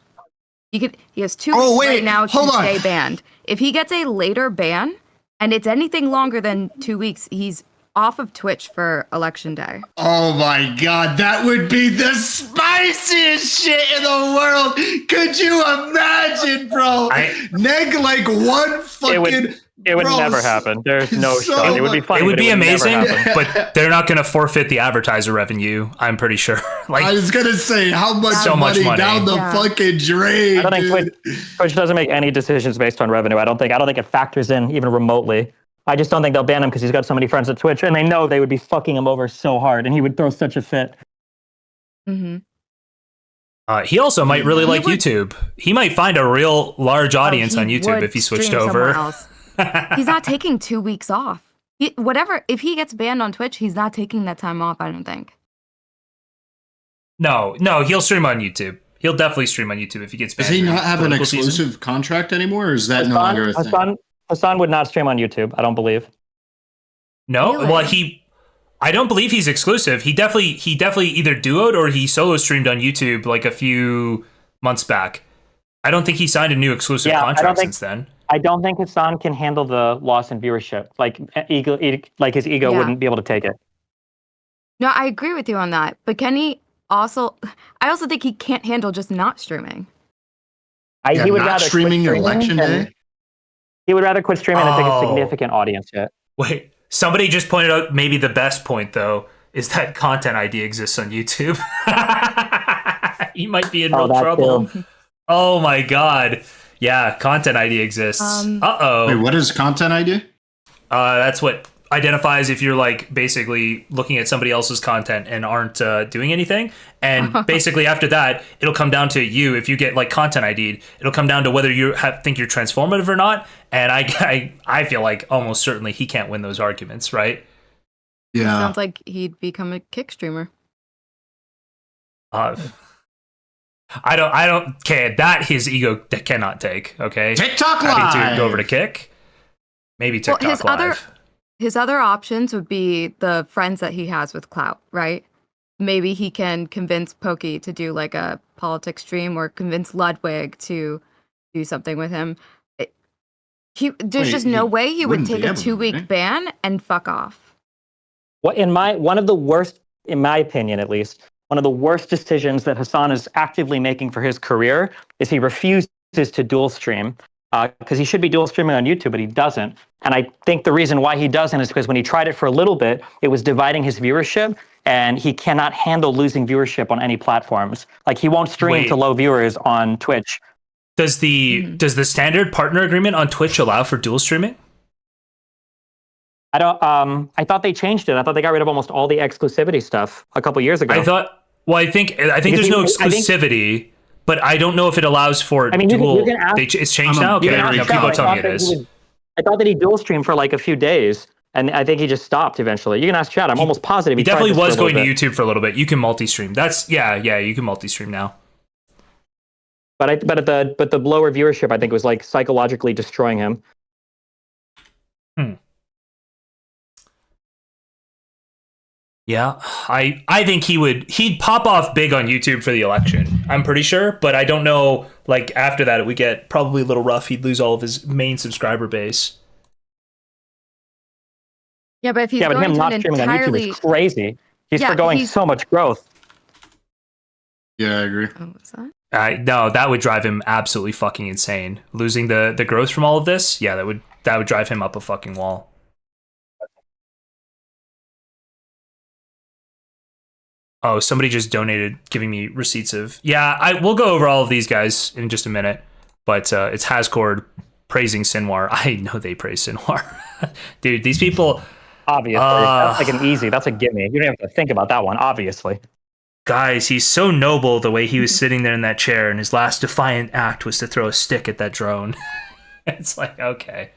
He has 2 weeks right now to stay banned. If he gets a later ban and it's anything longer than 2 weeks, he's off of Twitch for election day. Oh my god, that would be the spiciest shit in the world. Could you imagine, bro? Neg like one fucking. It would never happen. There's no shot. It would be funny. It would be amazing, but they're not going to forfit the advertiser revenue. I'm pretty sure. Like, I was going to say how much money down the fucking drain. I don't think Twitch doesn't make any decisions based on revenue. I don't think it factors in even remotely. I just don't think they'll ban him because he's got so many friends at Twitch, and they know they would be fucking him over so hard, and he would throw such a fit. Mm-hmm. He also might really like YouTube. He might find a real large audience on YouTube if he switched over. He's not taking 2 weeks off. If he gets banned on Twitch, he's not taking that time off, I don't think. No, he'll stream on YouTube. He'll definitely stream on YouTube if he gets banned. Does he not have an exclusive contract anymore, or is that no longer a thing? Hassan would not stream on YouTube, I don't believe. No? Really? Well, I don't believe he's exclusive. He definitely either duoed or he solo streamed on YouTube like a few months back. I don't think he signed a new exclusive contract since then. I don't think Hassan can handle the loss in viewership. Like his ego wouldn't be able to take it. No, I agree with you on that. But can he also? I also think he can't handle just not streaming. He would rather streaming election day. He would rather quit streaming and take a significant audience hit. Wait, somebody just pointed out maybe the best point though is that content ID exists on YouTube. He might be in real trouble. Too. Oh my god. Yeah, content ID exists. Uh-oh. Wait, what is content ID? That's what identifies if you're like basically looking at somebody else's content and aren't doing anything. And basically after that, it'll come down to you. If you get like content ID'd, it'll come down to whether you think you're transformative or not. And I feel like almost certainly he can't win those arguments, right? Yeah. Sounds like he'd become a kick streamer. I don't care. That his ego cannot take. Okay, TikTok Happy Live. to go over to Kick. Maybe TikTok Live. His other options would be the friends that he has with Clout, right? Maybe he can convince Pokey to do like a politics stream, or convince Ludwig to do something with him. There's just no way he would take a 2-week ban and fuck off. In my opinion, at least, one of the worst decisions that Hassan is actively making for his career is he refuses to dual stream. because he should be dual streaming on YouTube, but he doesn't. And I think the reason why he doesn't is because when he tried it for a little bit, it was dividing his viewership, and he cannot handle losing viewership on any platforms. Like, he won't stream to low viewers on Twitch. Does the standard partner agreement on Twitch allow for dual streaming? I don't. I thought they changed it. I thought they got rid of almost all the exclusivity stuff a couple years ago. I think there's no exclusivity. But I don't know if it allows for dual. You can ask, it's changed now? Okay, people tell me it is. I thought that he dual streamed for like a few days, and I think he just stopped eventually. You can ask Chad. I'm almost positive he definitely was going to YouTube for a little bit. You can multi-stream. That's yeah. You can multi-stream now. But the lower viewership, I think, was like psychologically destroying him. Yeah, I think he'd pop off big on YouTube for the election. I'm pretty sure, but I don't know. Like, after that, it would get probably a little rough. He'd lose all of his main subscriber base. Yeah, but if he's but him not streaming on YouTube is crazy. He's forgoing so much growth. Yeah, I agree. Oh, what's that? No, that would drive him absolutely fucking insane. Losing the growth from all of this, yeah, that would drive him up a fucking wall. Oh, somebody just donated, giving me receipts of... Yeah, we'll go over all of these guys in just a minute. But it's Hascord praising Sinwar. I know they praise Sinwar. Dude, these people... Obviously. That's like an easy... That's a gimme. You don't have to think about that one, obviously. Guys, he's so noble the way he was sitting there in that chair, and his last defiant act was to throw a stick at that drone. It's like, okay.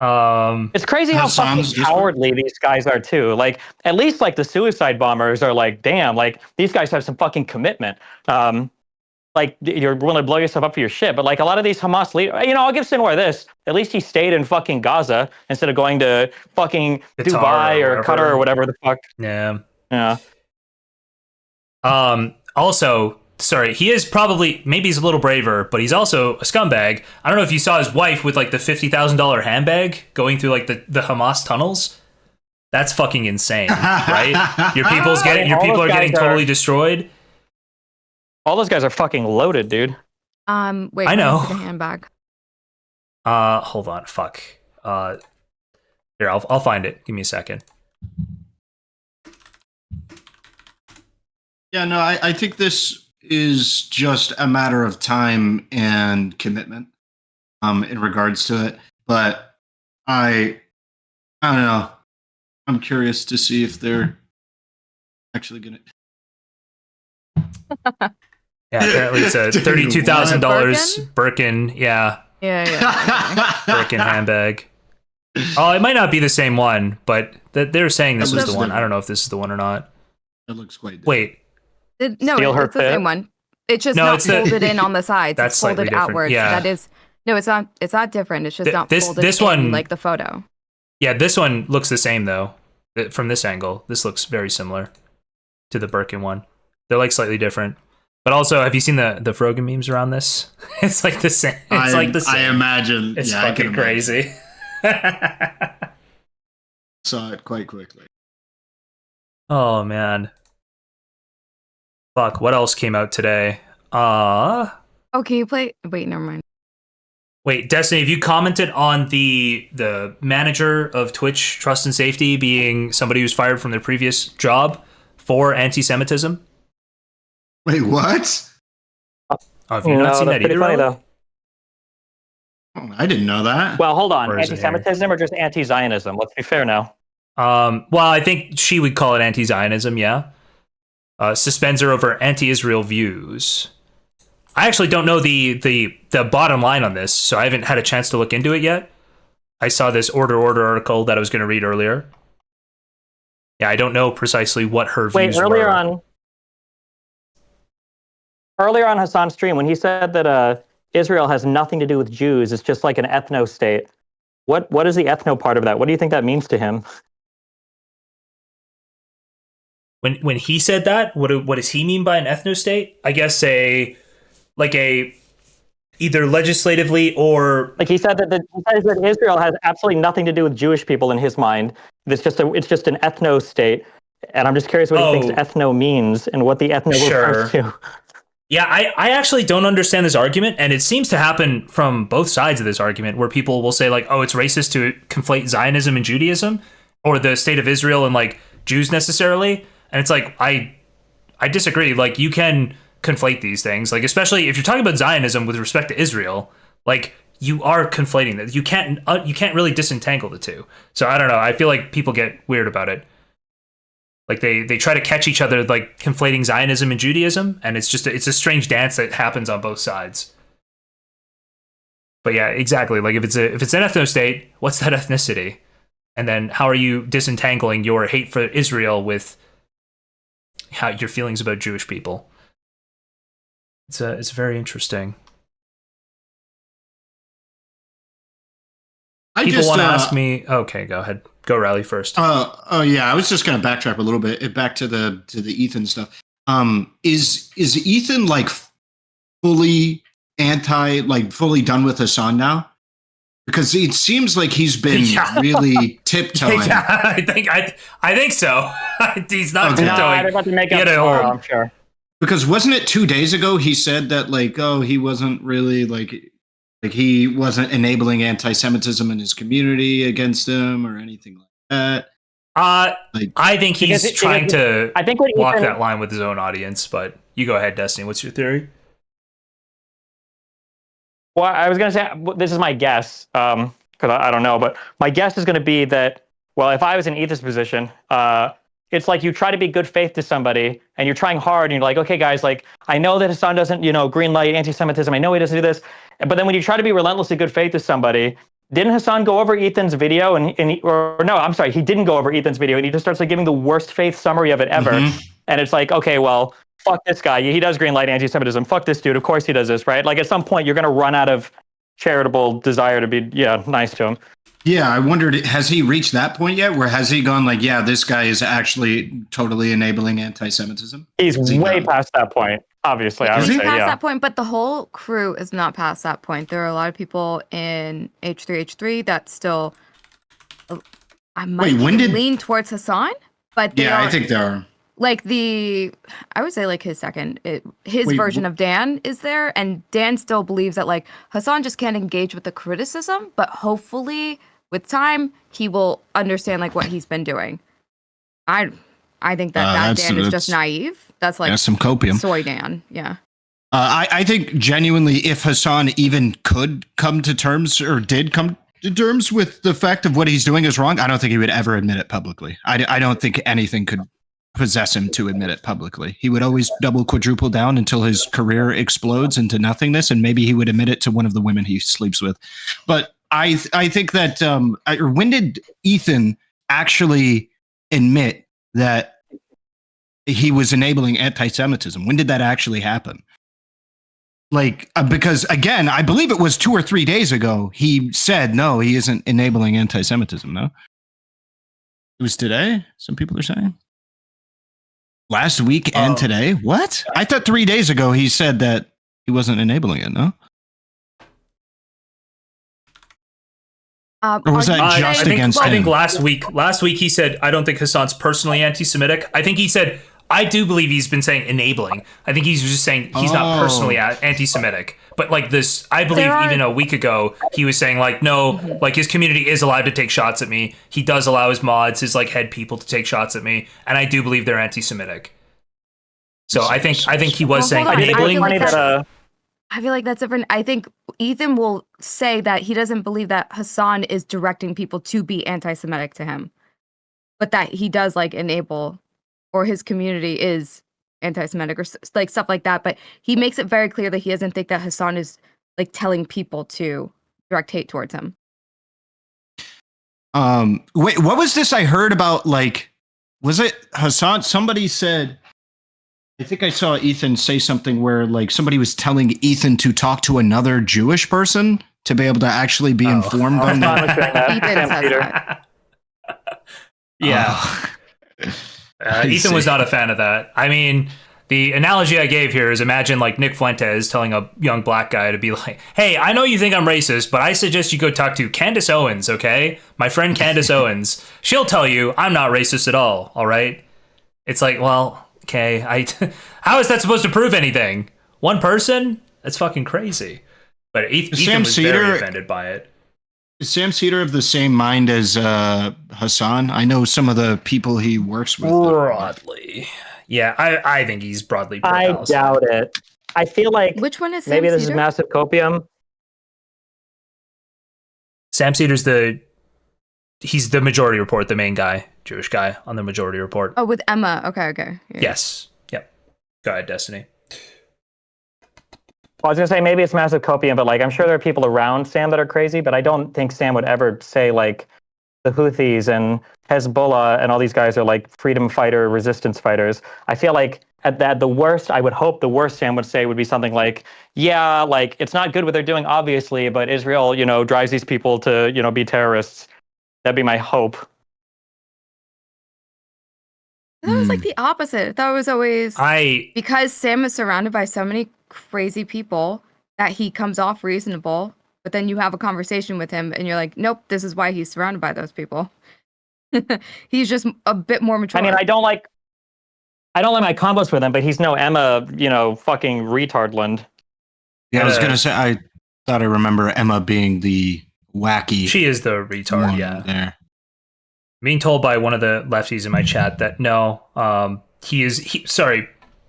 It's crazy how fucking cowardly these guys are too. Like, at least like the suicide bombers are like, damn, like these guys have some fucking commitment. Like, you're willing to blow yourself up for your shit. But like a lot of these Hamas leaders, I'll give Sinwar this. At least he stayed in fucking Gaza instead of going to fucking Dubai or Qatar or whatever the fuck. Yeah. Yeah. Also, sorry, he is probably, maybe he's a little braver, but he's also a scumbag. I don't know if you saw his wife with like the $50,000 handbag going through like the Hamas tunnels. That's fucking insane, right? Your people are getting totally destroyed. All those guys are fucking loaded, dude. Wait, I know. The handbag. Hold on, fuck. Here, I'll find it. Give me a second. Yeah, no, I think this is just a matter of time and commitment in regards to it. But I don't know. I'm curious to see if they're actually going to... Yeah, apparently it's a $32,000 Birkin. Yeah. Birkin handbag. Oh, it might not be the same one, but they're saying this was the one. I don't know if this is the one or not. It looks quite different. Wait. It's the same one. It's just not folded in on the sides. That's it's folded outwards. Yeah. That is it's not different. It's just not folded this one, in like the photo. Yeah, this one looks the same though. From this angle, this looks very similar to the Birkin one. They're like slightly different. But also, have you seen the Frogan memes around this? It's like the same. I imagine. It's fucking crazy. Saw it quite quickly. Oh man. Fuck, what else came out today? Okay, you play... Wait, never mind. Wait, Destiny, have you commented on the manager of Twitch Trust and Safety being somebody who's fired from their previous job for anti-Semitism? Wait, what? Oh, have you not seen that either? Funny, though. Oh, I didn't know that. Well, hold on. Anti-Semitism or just anti-Zionism? Let's be fair now. Well, I think she would call it anti-Zionism, yeah. Suspends her over anti-Israel views. I actually don't know the bottom line on this, so I haven't had a chance to look into it yet. I saw this order article that I was going to read earlier. Yeah, I don't know precisely what her views were. Earlier on Hassan's stream, when he said that Israel has nothing to do with Jews, it's just like an ethno state. What is the ethno part of that? What do you think that means to him? When he said that, what does he mean by an ethno state? I guess either legislatively or like he said that Israel has absolutely nothing to do with Jewish people in his mind. It's just an ethno state, and I'm just curious what he thinks ethno means and what the ethno refers to. Yeah, I actually don't understand this argument, and it seems to happen from both sides of this argument, where people will say like, "Oh, it's racist to conflate Zionism and Judaism, or the state of Israel and like Jews necessarily." And it's like I disagree. Like, you can conflate these things, like especially if you're talking about Zionism with respect to Israel, like you are conflating that. You can't really disentangle the two. So I don't know. I feel like people get weird about it. Like they try to catch each other, like conflating Zionism and Judaism, and it's a strange dance that happens on both sides. But yeah, exactly. Like if it's an ethno state, what's that ethnicity? And then how are you disentangling your hate for Israel with how your feelings about Jewish people? It's very interesting. People want to ask me. Okay, go ahead. Go, Riley, first. Oh yeah, I was just gonna backtrack a little bit back to the Ethan stuff. Is Ethan like fully fully done with Hassan now? Because it seems like he's been really tiptoeing. Yeah, I think so. He's not tiptoeing. No, they're about to make up tomorrow, I'm sure. Because wasn't it 2 days ago he said that like, oh, he wasn't really like he wasn't enabling anti-Semitism in his community against him or anything like that. I think he's trying to walk that line with his own audience, but you go ahead, Destiny. What's your theory? Well, I was going to say, this is my guess, because I don't know, but my guess is going to be that, well, if I was in Ethan's position, it's like you try to be good faith to somebody, and you're trying hard, and you're like, okay, guys, like, I know that Hassan doesn't, green light anti-Semitism, I know he doesn't do this, but then when you try to be relentlessly good faith to somebody, didn't Hassan go over Ethan's video, he didn't go over Ethan's video, and he just starts like giving the worst faith summary of it ever, and it's like, okay, well, fuck this guy, he does green light anti-Semitism, fuck this dude, of course he does this, right? Like at some point, you're going to run out of charitable desire to be, nice to him. Yeah, I wondered, has he reached that point yet? Where has he gone like, yeah, this guy is actually totally enabling anti-Semitism? He's way past that point, obviously. I would say, past that point, but the whole crew is not past that point. There are a lot of people in H3H3 that still, I might lean towards Hassan, but I think there are. Like I would say like his version of Dan is there, and Dan still believes that like Hassan just can't engage with the criticism, but hopefully with time he will understand like what he's been doing. I think that Dan is just naive. That's like some copium. Soy Dan, yeah. I think genuinely, if Hassan even could come to terms or did come to terms with the fact of what he's doing is wrong, I don't think he would ever admit it publicly. I don't think anything could possess him to admit it publicly. He would always double, quadruple down until his career explodes into nothingness, and maybe he would admit it to one of the women he sleeps with. But I think that when did Ethan actually admit that he was enabling anti-Semitism? When did that actually happen? Like, because again, I believe it was 2 or 3 days ago, he said, no, he isn't enabling anti-Semitism, no? It was today, some people are saying? Last week and today? What? I thought 3 days ago he said that he wasn't enabling it, no? Or was that just against him? I think last week he said, I don't think Hassan's personally anti-Semitic. I think he said, I do believe he's been saying enabling. I think he's just saying he's not personally anti-Semitic. But like this, I believe even a week ago, he was saying like, no, like his community is allowed to take shots at me. He does allow his mods, his like head people to take shots at me. And I do believe they're anti-Semitic. So I think he was saying enabling. I feel like that's different. I think Ethan will say that he doesn't believe that Hassan is directing people to be anti-Semitic to him, but that he does like enable, or his community is anti-Semitic or like stuff like that. But he makes it very clear that he doesn't think that Hassan is like telling people to direct hate towards him. Wait, what was this I heard about? Like, was it Hassan? Somebody said, I think I saw Ethan say something where like somebody was telling Ethan to talk to another Jewish person to be able to actually be informed on that. Ethan says that. Yeah. Ethan was not a fan of that. I mean, the analogy I gave here is imagine like Nick Fuentes telling a young black guy to be like, hey, I know you think I'm racist, but I suggest you go talk to Candace Owens, okay? My friend Candace Owens. She'll tell you I'm not racist at all right? It's like, well, okay, how is that supposed to prove anything? One person? That's fucking crazy. But Ethan was very offended by it. Is Sam Cedar of the same mind as Hassan? I know some of the people he works with. Broadly. Yeah, I think he's broadly pro-Palestine. I doubt it. I feel like Which one is maybe Sam this Cedar? is massive copium. Sam Cedar's he's the Majority Report, the main guy, Jewish guy on the Majority Report. Oh, with Emma. Okay. Yeah. Yes. Yep. Go ahead, Destiny. Well, I was gonna say maybe it's massive copium, but like I'm sure there are people around Sam that are crazy, but I don't think Sam would ever say like the Houthis and Hezbollah and all these guys are like freedom fighter, resistance fighters. I feel like at that the worst, I would hope the worst Sam would say would be something like, yeah, like it's not good what they're doing, obviously, but Israel, drives these people to, be terrorists. That'd be my hope. That was like the opposite. That was always because Sam is surrounded by so many crazy people that he comes off reasonable, but then you have a conversation with him and you're like, nope, this is why he's surrounded by those people. He's just a bit more mature. I mean, I don't like my combos with him, but he's no Emma, fucking retardland. Yeah, I was gonna say I thought I remember Emma being the wacky. She is the retard, yeah. There. Being told by one of the lefties in my chat that no, no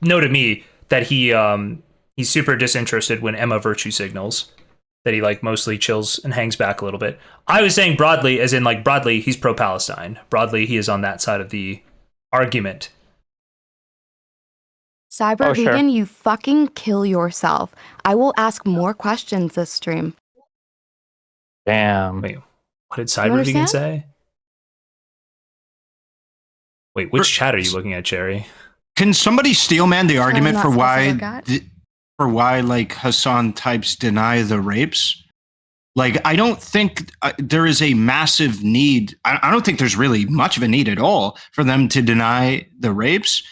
to me that he's super disinterested when Emma virtue signals, that he like mostly chills and hangs back a little bit. I was saying broadly, as in like broadly, he's pro-Palestine. Broadly, he is on that side of the argument. Cyber vegan, you fucking kill yourself. I will ask more questions this stream. Damn. Wait, what did Cyber vegan say? Wait, which chat are you looking at, Cherry? Can somebody steel man the argument for why like Hassan types deny the rapes? Like, I don't think there is a massive need. I don't think there's really much of a need at all for them to deny the rapes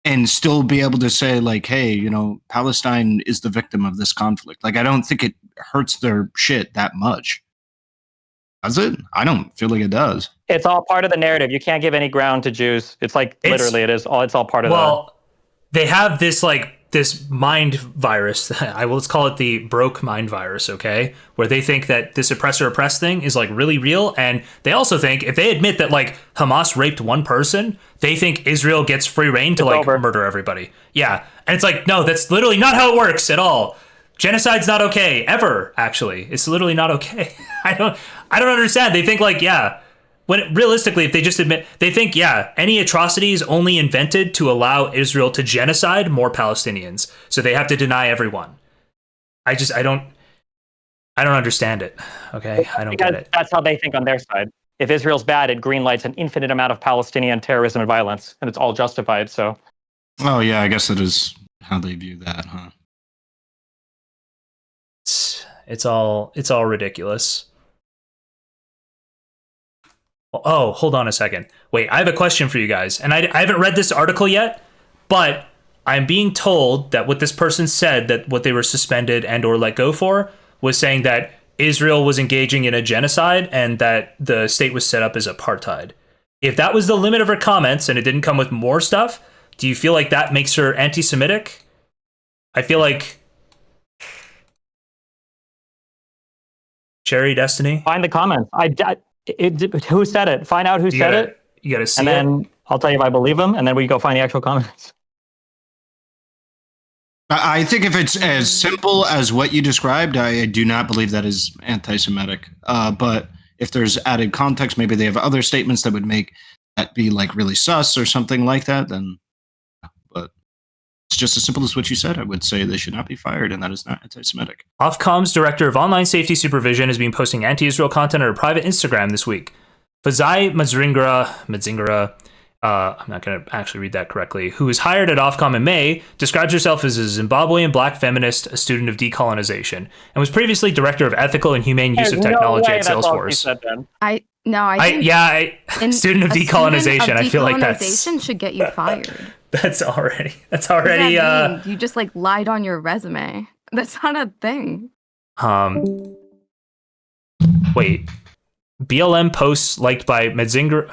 and still be able to say like, hey, Palestine is the victim of this conflict. Like, I don't think it hurts their shit that much. Does it? I don't feel like it does. It's all part of the narrative. You can't give any ground to Jews. It's like literally it is all. It's all part of they have this this mind virus. Let's call it the broke mind virus, okay? Where they think that this oppressor oppressed thing is like really real, and they also think if they admit that like Hamas raped one person, they think Israel gets free reign to murder everybody. Yeah, and it's like no, that's literally not how it works at all. Genocide's not okay ever. Actually, it's literally not okay. I don't understand. They think like when realistically, if they just admit, they think, any atrocity is only invented to allow Israel to genocide more Palestinians. So they have to deny everyone. I don't understand it. Okay. I don't get it. That's how they think on their side. If Israel's bad, it greenlights an infinite amount of Palestinian terrorism and violence, and it's all justified. So. Oh yeah, I guess that is how they view that, huh? It's all ridiculous. Oh, hold on a second. Wait, I have a question for you guys. And I haven't read this article yet, but I'm being told that what this person said, that what they were suspended and or let go for, was saying that Israel was engaging in a genocide and that the state was set up as apartheid. If that was the limit of her comments and it didn't come with more stuff, do you feel like that makes her anti-Semitic? I feel like... Cherry, Destiny? Find the comments. Who said it? Find out who said it. You gotta see and then I'll tell you if I believe them, and then we go find the actual comments. I think if it's as simple as what you described, I do not believe that is anti-Semitic. But if there's added context, maybe they have other statements that would make that be like really sus or something like that, then. But it's just as simple as what you said. I would say they should not be fired, and that is not anti-Semitic. Ofcom's director of online safety supervision has been posting anti-Israel content on her private Instagram this week. Fazai Madzingra, I'm not going to actually read that correctly, who was hired at Ofcom in May, describes herself as a Zimbabwean black feminist, a student of decolonization, and was previously director of ethical and humane use of technology at Salesforce. Student of decolonization. I feel like decolonization should get you fired. That's already. You just like lied on your resume. That's not a thing. Wait. BLM posts liked by Madzingra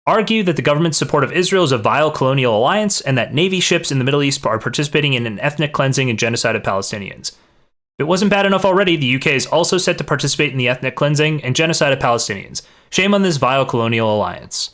argue that the government's support of Israel is a vile colonial alliance and that Navy ships in the Middle East are participating in an ethnic cleansing and genocide of Palestinians. If it wasn't bad enough already, the UK is also set to participate in the ethnic cleansing and genocide of Palestinians. Shame on this vile colonial alliance.